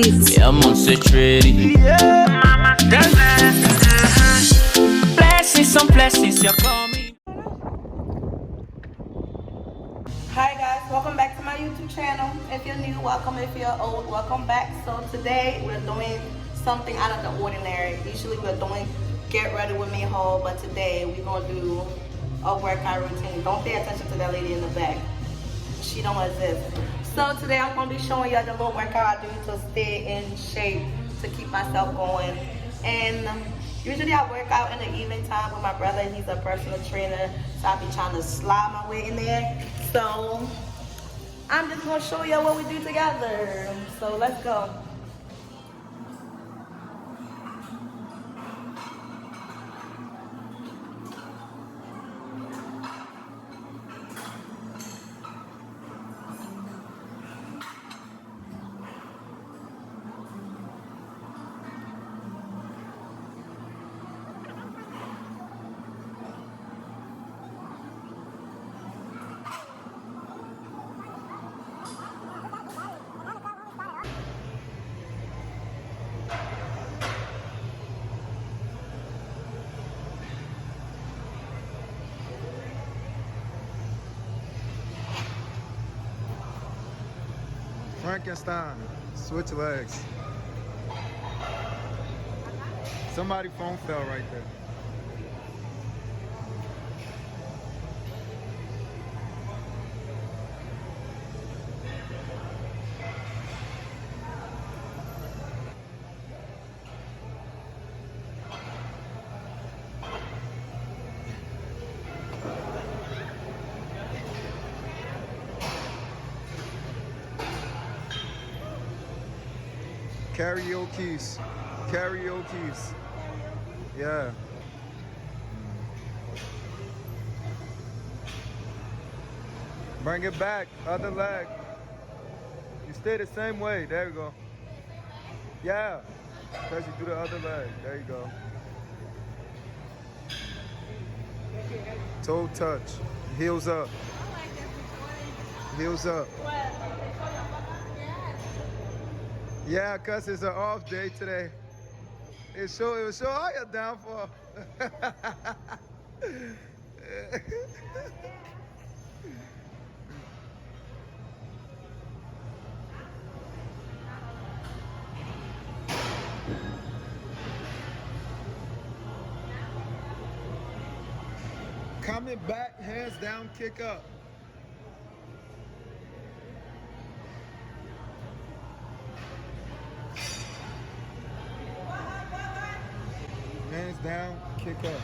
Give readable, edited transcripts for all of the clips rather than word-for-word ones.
beats. Yeah, I'm on set ready. Yeah. Blessings, some blessings, you're coming. Hi guys, welcome back to my YouTube channel. If you're new, welcome. If you're old, welcome back. So today we're doing something out of the ordinary. Usually we're doing get ready with me haul, but today we're gonna do a workout routine. Don't pay attention to that lady in the back. She don't exist. So today I'm gonna be showing y'all the little workout I do to stay in shape, to keep myself going. And usually I work out in the evening time with my brother. He's a personal trainer, so I'll be trying to slide my way in there. So I'm just gonna show you what we do together. So let's go. Frankenstein, switch legs. Somebody's phone fell right there. Karaoke's. Yeah. Bring it back, other leg. You stay the same way, there you go. Yeah, because you do the other leg, there you go. Toe touch, heels up. Heels up. Yeah, cause it's an off day today. It will show all your downfall. Coming back, hands down, kick up. Hands down, kick up.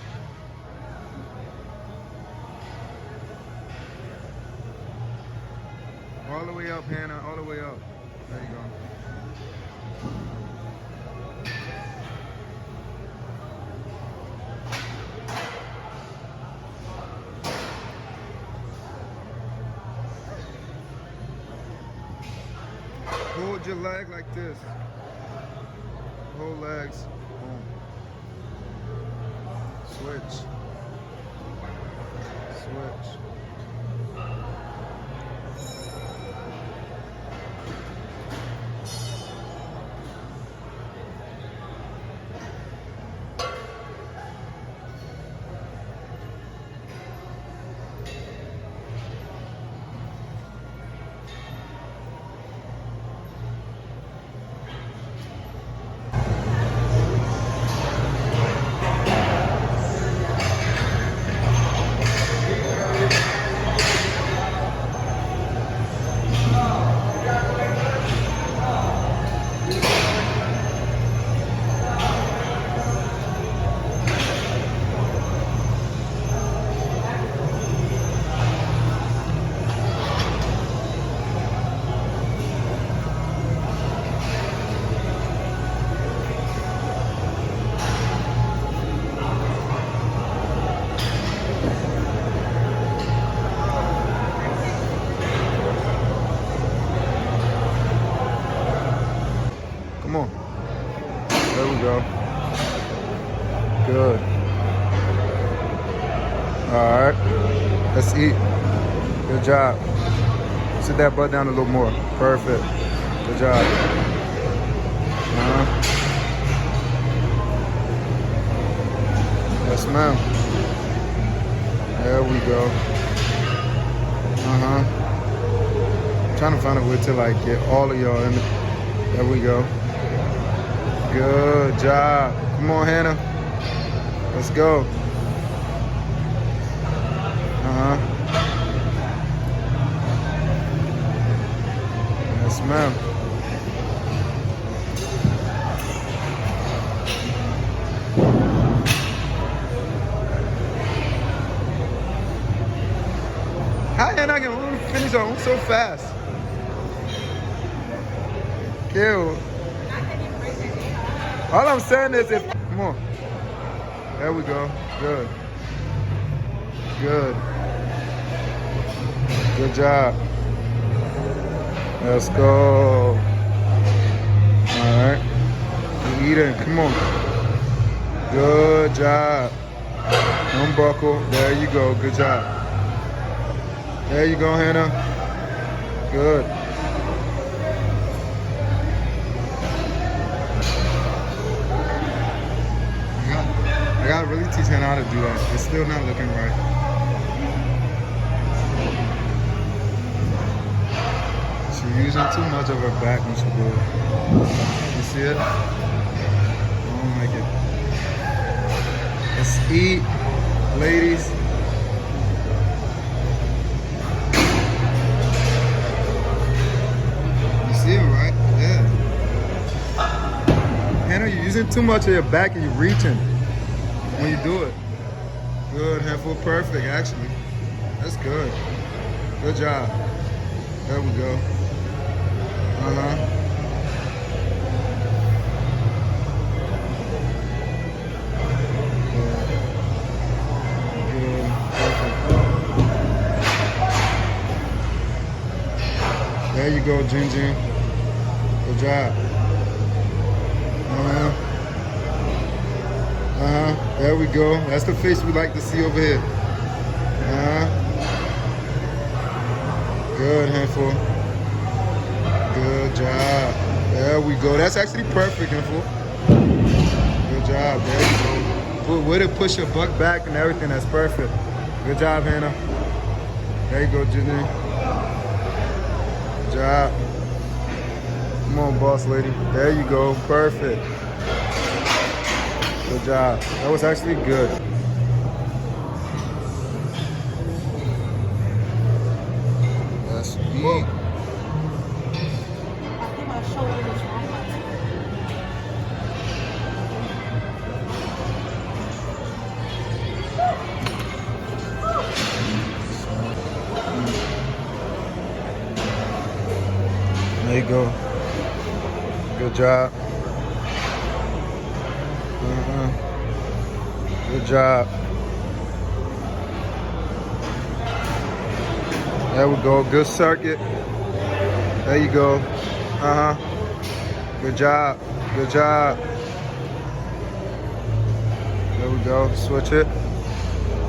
All the way up, Hannah, all the way up. There you go. Hold your leg like this. Hold legs. Boom. Switch. Switch. Come on. There we go. Good. All right. Let's eat. Good job. Sit that butt down a little more. Perfect. Good job. Yes, ma'am. There we go. Trying to find a way to like get all of y'all in. There we go. Good job. Come on, Hannah. Let's go. Yes, ma'am. How Hannah can finish on so fast? Kill. All I'm saying is if come on. There we go. Good. Good. Good job. Let's go. Alright. You eating. Come on. Good job. Unbuckle. There you go. Good job. There you go, Hannah. Good. I gotta really teach Hannah how to do that. It's still not looking right. She's using too much of her back when she do it. You see it? I don't like it. Let's eat, ladies. You see it, right? Yeah. Hannah, you're using too much of your back and you're reaching when you do it. Good, handful, perfect, actually. That's good. Good job. There we go. Good, perfect. There you go, Jin Jin. Good job. There we go. That's the face we like to see over here. Good, handful. Good job. There we go. That's actually perfect, handful. Good job. There you go. Way to push your butt back and everything. That's perfect. Good job, Hannah. There you go, Jenny. Good job. Come on, boss lady. There you go. Perfect. Good job. That was actually good. Let's eat. I think my shoulder was wrong. There you go. Good job. Good job. There we go. Good circuit. There you go. Good job. Good job. There we go. Switch it.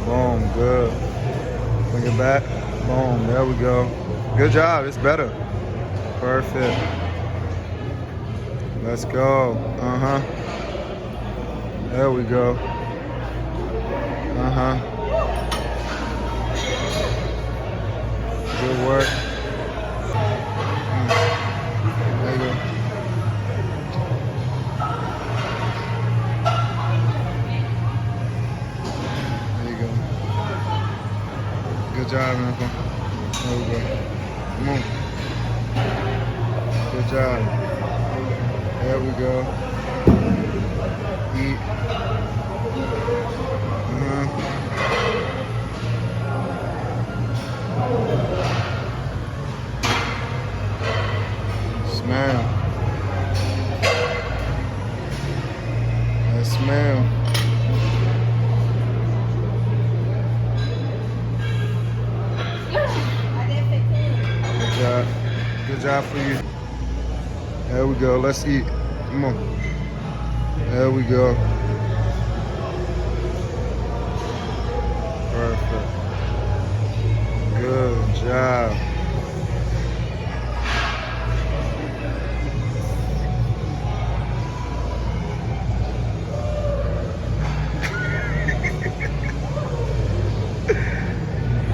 Boom. Good. Bring it back. Boom. There we go. Good job. It's better. Perfect. Let's go. There we go. Good work. There you go. There you go. Good job, man. There we go. Come on. Good job. There we go. Eat. Smell. That smell. Good job. Good job for you. There we go. Let's eat. Come on. There we go. Perfect. Good job.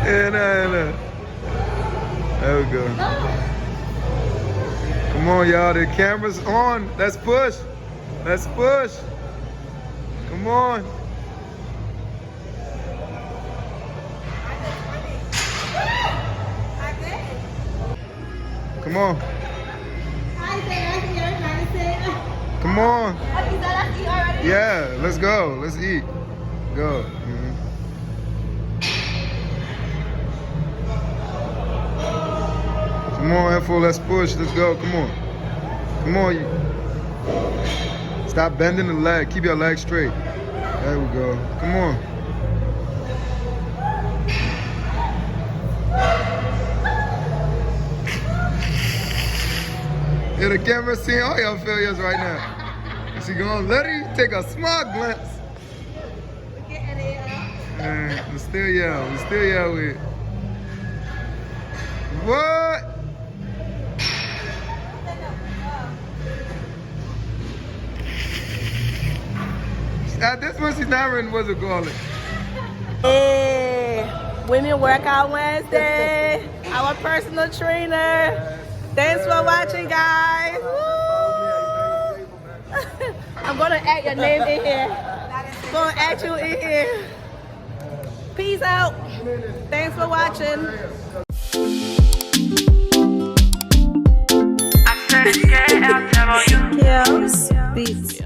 Yeah, no. There we go. Come on, y'all. The camera's on. Let's push. Let's push. Come on. Come on. Come on. Yeah, let's go. Let's eat. Go. Come on, Info, let's push. Let's go. Come on. Come on. Stop bending the leg. Keep your leg straight. There we go. Come on. Yeah, the camera's seeing all your failures right now. She gonna let you take a small glance. We still yell. We still yell with. What? At this one, she's not ready. What's it called? Hey, Women Workout Wednesday. Our personal trainer. Thanks for watching, guys. Woo! I'm gonna add your name in here. Gonna add you in here. Peace out. Thanks for watching. Kills Beats.